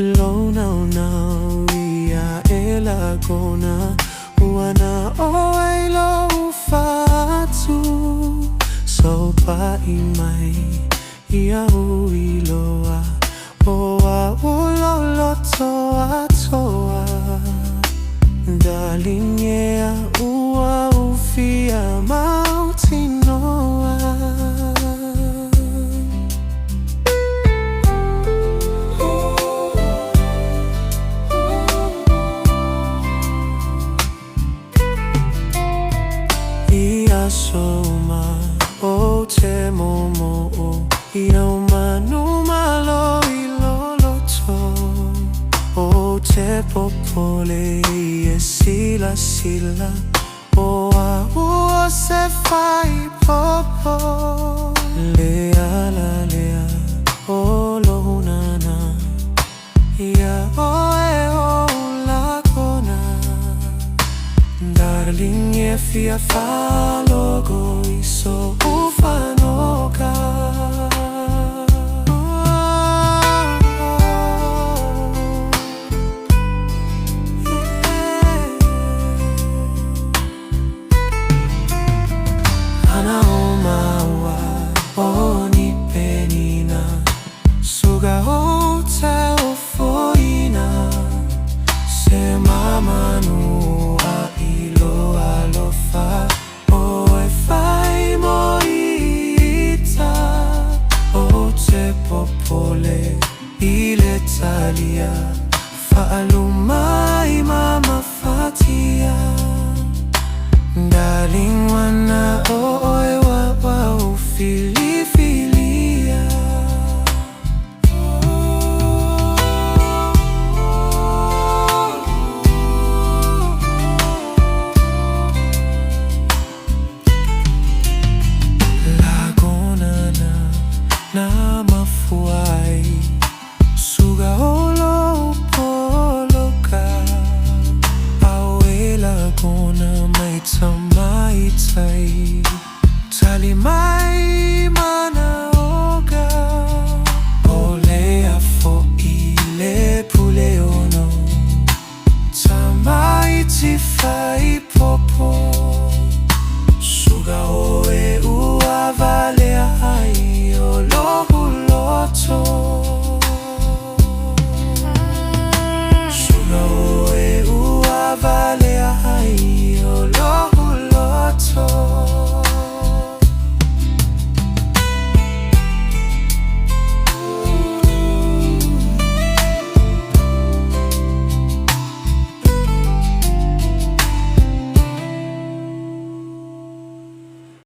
Blow now, ia e lagona Wana o ai lo ufatu So pa imai ia uiloa Oa ulolo toa toa Dalinyea ua ufia mautinoa Ia soma o te momo o Ia umanu malo iloloto O te popole e sila sila O a ua se faipopo Lea la lea o lohunana Ia oe o lagona Darling e fia falogo iso ufanoka Ana o maua o ni penina Suga o te o foina Se mamanu a ilo alofa O e fai moita O te popole ile talia Faalumai mama fatia Darling wana oe wa ufili filia Lagona na mafuai Suga olo poloka Awe lagona mai tamai tai Tali mai mana oga Ole afo ile pule ono Tamai ti fai